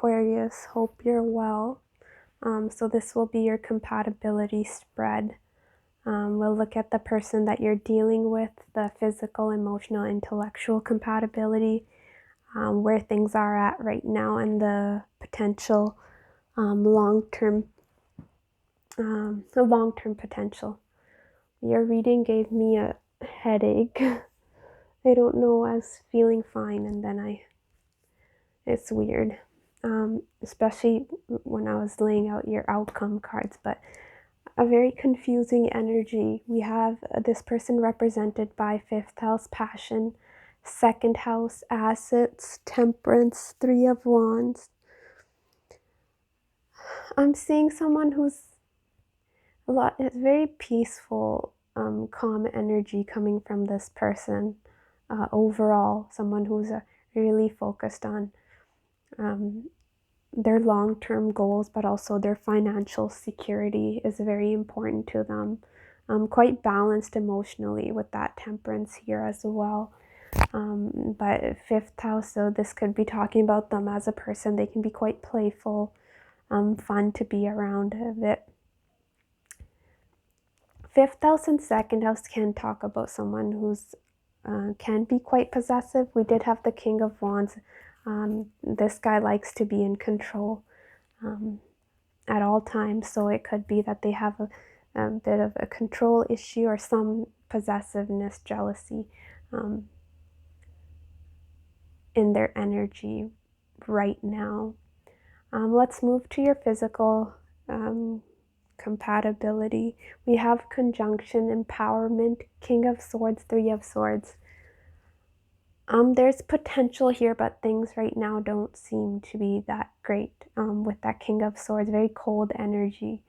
Aquarius, hope you're well. So this will be your compatibility spread. We'll look at the person that you're dealing with, the physical, emotional, intellectual compatibility, where things are at right now, and the potential long-term potential. Your reading gave me a headache. I don't know, I was feeling fine, and then it's weird. Especially when I was laying out your outcome cards, but a very confusing energy. We have this person represented by 5th house passion, 2nd house assets, temperance, 3 of wands. I'm seeing someone who's it's very peaceful, calm energy coming from this person. Overall, someone who's really focused on their long-term goals, but also their financial security is very important to them. Quite balanced emotionally with that temperance here as well. But 5th house, so this could be talking about them as a person. They can be quite playful, fun to be around a bit. 5th house and 2nd house can talk about someone who's can be quite possessive. We did have the King of Wands. This guy likes to be in control at all times, so it could be that they have a bit of a control issue or some possessiveness, jealousy in their energy right now. Let's move to your physical compatibility. We have conjunction, empowerment, King of Swords, 3 of Swords. There's potential here, but things right now don't seem to be that great with that King of Swords, very cold energy.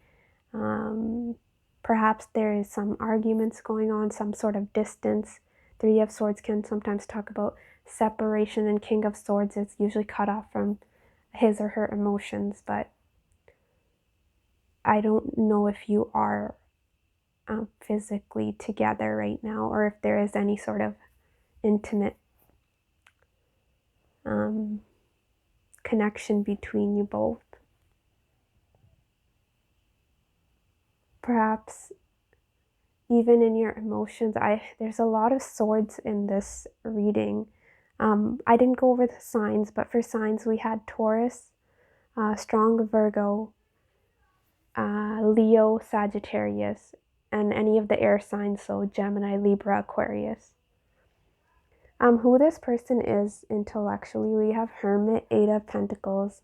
Perhaps there is some arguments going on, some sort of distance. 3 of Swords can sometimes talk about separation, and King of Swords is usually cut off from his or her emotions, but I don't know if you are physically together right now, or if there is any sort of intimate connection between you both. Perhaps even in your emotions, there's a lot of swords in this reading. I didn't go over the signs, but for signs we had Taurus, strong Virgo, Leo, Sagittarius, and any of the air signs, so Gemini, Libra, Aquarius. Who this person is intellectually, we have Hermit, 8 of Pentacles.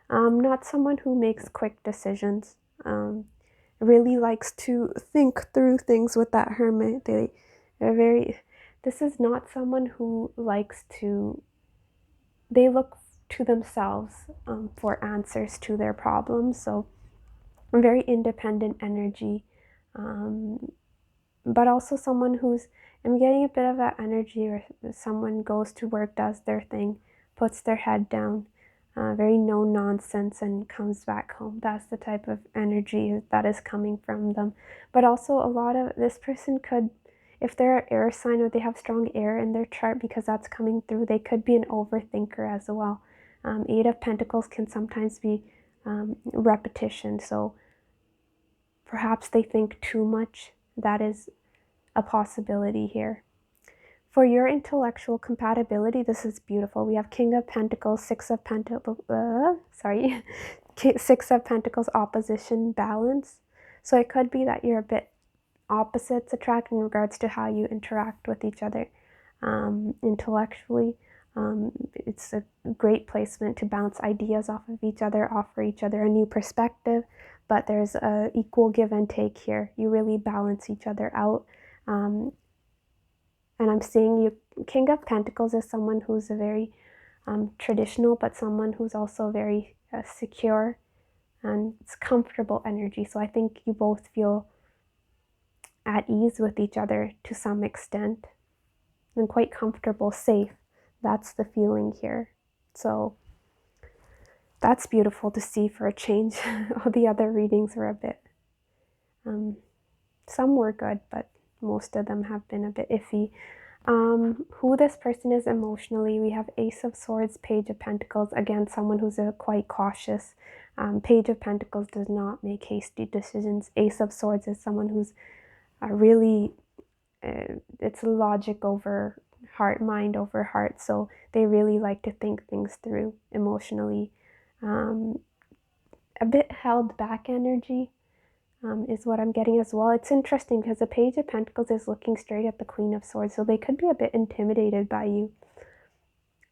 Not someone who makes quick decisions. Really likes to think through things with that Hermit. This is not someone who likes to, they look to themselves for answers to their problems. So a very independent energy, but also someone who's, I'm getting a bit of that energy where someone goes to work, does their thing, puts their head down, very no nonsense, and comes back home. That's the type of energy that is coming from them. But also a lot of this person could, if they're an air sign or they have strong air in their chart, because that's coming through, they could be an overthinker as well. 8 of Pentacles can sometimes be repetition, so perhaps they think too much. That is a possibility here. For your intellectual compatibility, this is beautiful. We have King of Pentacles, 6 of Pentacles, 6 of Pentacles, opposition, balance. So it could be that you're a bit opposites attract in regards to how you interact with each other intellectually. It's a great placement to bounce ideas off of each other, offer each other a new perspective, but there's a equal give and take here. You really balance each other out. And I'm seeing you, King of Pentacles is someone who's a very traditional, but someone who's also very secure, and it's comfortable energy. So I think you both feel at ease with each other to some extent, and quite comfortable, safe. That's the feeling here. So that's beautiful to see for a change. All the other readings were a bit, some were good, but most of them have been a bit iffy. Who this person is emotionally, we have Ace of Swords, Page of Pentacles. Again, someone who's quite cautious. Page of Pentacles does not make hasty decisions. Ace of Swords is someone who's really, it's logic over heart, mind over heart. So they really like to think things through emotionally. A bit held back energy. Is what I'm getting as well. It's interesting because the Page of Pentacles is looking straight at the Queen of Swords, so they could be a bit intimidated by you,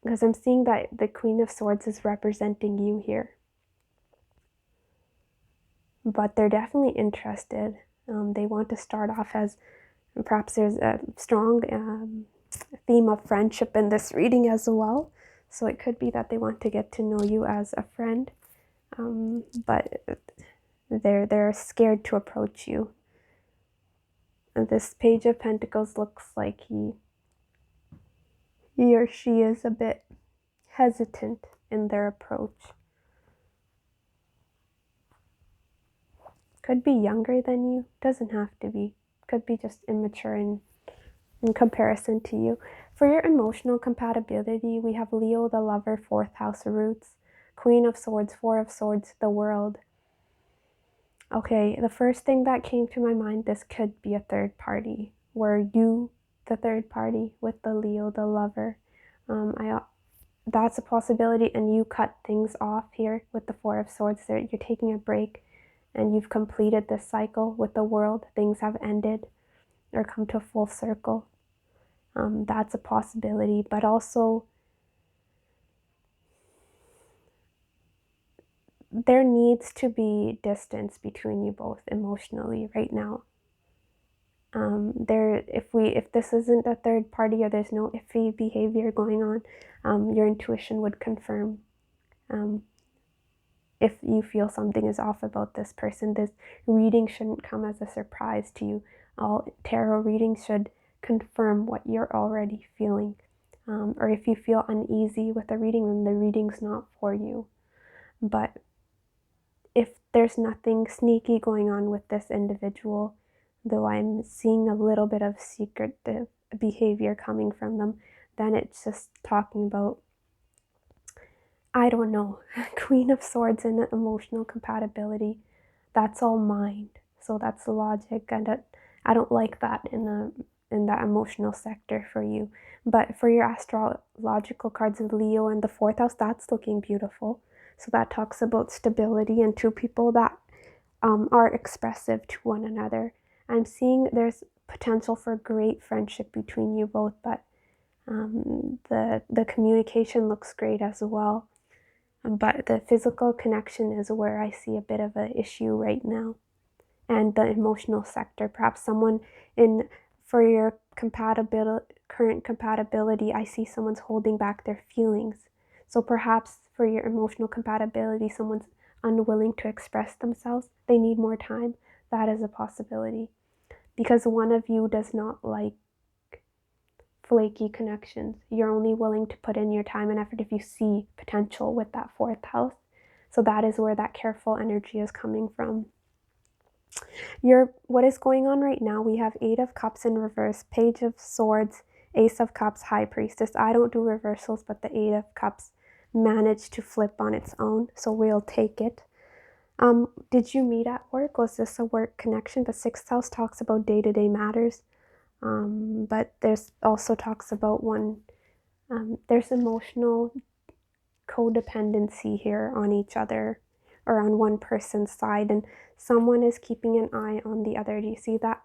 because I'm seeing that the Queen of Swords is representing you here. But they're definitely interested. They want to start off as, perhaps there's a strong theme of friendship in this reading as well. So it could be that they want to get to know you as a friend, but they're scared to approach you. And this Page of Pentacles looks like he or she is a bit hesitant in their approach. Could be younger than you, doesn't have to be. Could be just immature in comparison to you. For your emotional compatibility, we have Leo the Lover, 4th house roots, Queen of Swords, 4 of Swords, the World. Okay, the first thing that came to my mind, this could be a third party. Were you the third party with the Leo the Lover? That's a possibility, and you cut things off here with the 4 of Swords. There, you're taking a break and you've completed this cycle with the World. Things have ended or come to a full circle. That's a possibility, but also there needs to be distance between you both emotionally right now. If this isn't a third party or there's no iffy behavior going on, your intuition would confirm. If you feel something is off about this person, this reading shouldn't come as a surprise to you. All tarot readings should confirm what you're already feeling. Or if you feel uneasy with a reading, then the reading's not for you. But if there's nothing sneaky going on with this individual, though I'm seeing a little bit of secretive behavior coming from them, then it's just talking about, I don't know, Queen of Swords and emotional compatibility. That's all mind. So that's logic, and I don't like that in that emotional sector for you. But for your astrological cards of Leo and the 4th house, that's looking beautiful. So that talks about stability and two people that are expressive to one another. I'm seeing there's potential for great friendship between you both, but the communication looks great as well. But the physical connection is where I see a bit of an issue right now. And the emotional sector, perhaps someone for your current compatibility, I see someone's holding back their feelings. So perhaps for your emotional compatibility, someone's unwilling to express themselves. They need more time. That is a possibility. Because one of you does not like flaky connections. You're only willing to put in your time and effort if you see potential with that 4th house. So that is where that careful energy is coming from. What is going on right now, we have 8 of Cups in reverse, Page of Swords, Ace of Cups, High Priestess. I don't do reversals, but the 8 of Cups managed to flip on its own, so we'll take it. Did you meet at work? Was this a work connection? The 6th house talks about day-to-day matters. But there's also talks about there's emotional codependency here on each other or on one person's side, and someone is keeping an eye on the other. Do you see that?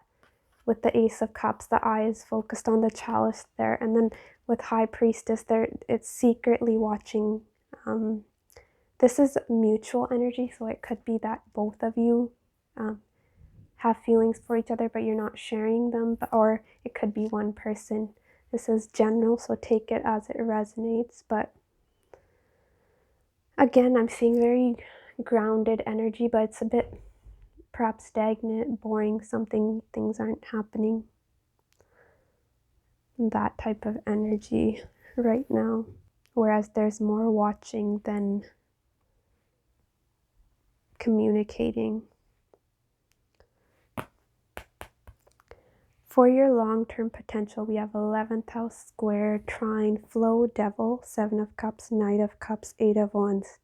With the Ace of Cups, the eye is focused on the chalice there, and then with High Priestess there, it's secretly watching. This is mutual energy, so it could be that both of you have feelings for each other, but you're not sharing them, or it could be one person. This is general, so take it as it resonates. But again, I'm seeing very grounded energy, but it's a bit perhaps stagnant, boring, things aren't happening. That type of energy right now. Whereas there's more watching than communicating. For your long-term potential, we have 11th house square, trine, flow, devil, 7 of cups, knight of cups, 8 of wands.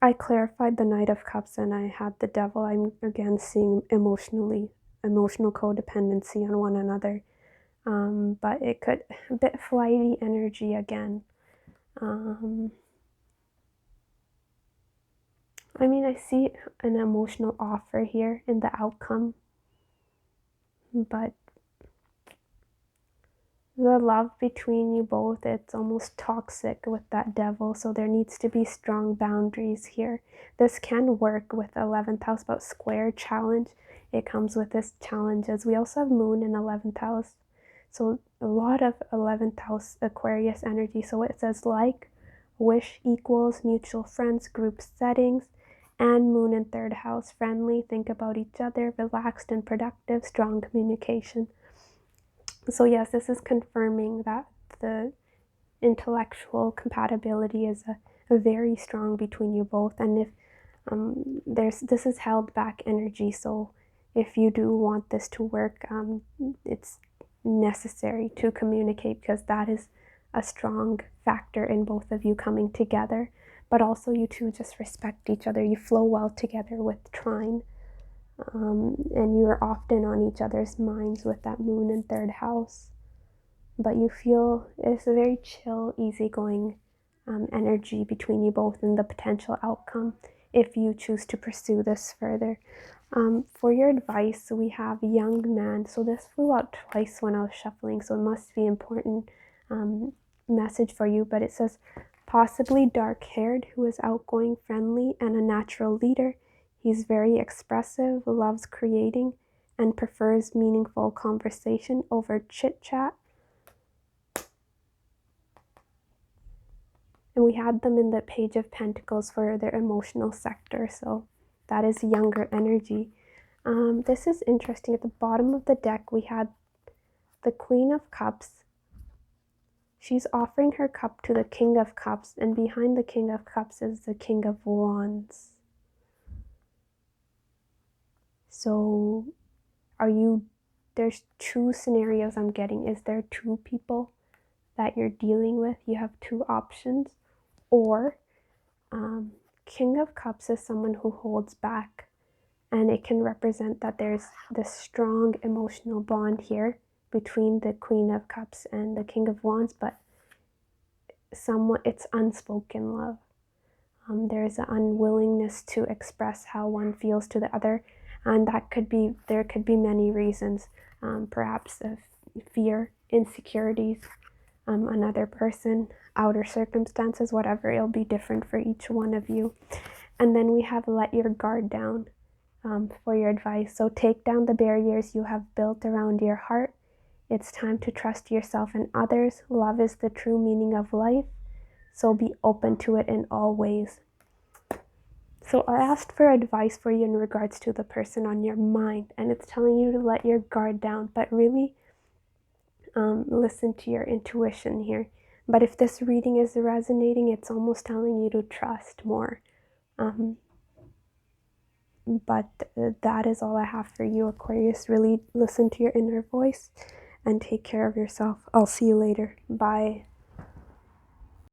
I clarified the Knight of Cups and I had the Devil. I'm again seeing emotional codependency on one another. But it could, a bit flighty energy again. I mean, I see an emotional offer here in the outcome, but the love between you both, it's almost toxic with that Devil, so there needs to be strong boundaries here. This can work with 11th house, but square challenge, it comes with this challenges. We also have Moon in 11th house, so a lot of 11th house Aquarius energy. So it says like, wish, equals, mutual friends, group settings, and Moon in 3rd house, friendly, think about each other, relaxed and productive, strong communication. So yes, this is confirming that the intellectual compatibility is a very strong between you both. And if this is held back energy, so if you do want this to work, it's necessary to communicate, because that is a strong factor in both of you coming together. But also you two just respect each other. You flow well together with trine. And you are often on each other's minds with that Moon in 3rd house. But you feel it's a very chill, easygoing energy between you both and the potential outcome if you choose to pursue this further. For your advice, we have young man. So this flew out twice when I was shuffling, so it must be important message for you. But it says, possibly dark-haired, who is outgoing, friendly, and a natural leader. He's very expressive, loves creating, and prefers meaningful conversation over chit-chat. And we had them in the Page of Pentacles for their emotional sector, so that is younger energy. This is interesting. At the bottom of the deck, we had the Queen of Cups. She's offering her cup to the King of Cups, and behind the King of Cups is the King of Wands. So there's two scenarios I'm getting. Is there two people that you're dealing with? You have two options. Or King of Cups is someone who holds back, and it can represent that there's this strong emotional bond here between the Queen of Cups and the King of Wands, but it's unspoken love. There's an unwillingness to express how one feels to the other, and there could be many reasons, perhaps of fear, insecurities, another person, outer circumstances, whatever. It'll be different for each one of you. And then we have let your guard down for your advice. So take down the barriers you have built around your heart. It's time to trust yourself and others. Love is the true meaning of life, so be open to it in all ways. So I asked for advice for you in regards to the person on your mind, and it's telling you to let your guard down, but really listen to your intuition here. But if this reading is resonating, it's almost telling you to trust more. But that is all I have for you, Aquarius. Really listen to your inner voice and take care of yourself. I'll see you later. Bye.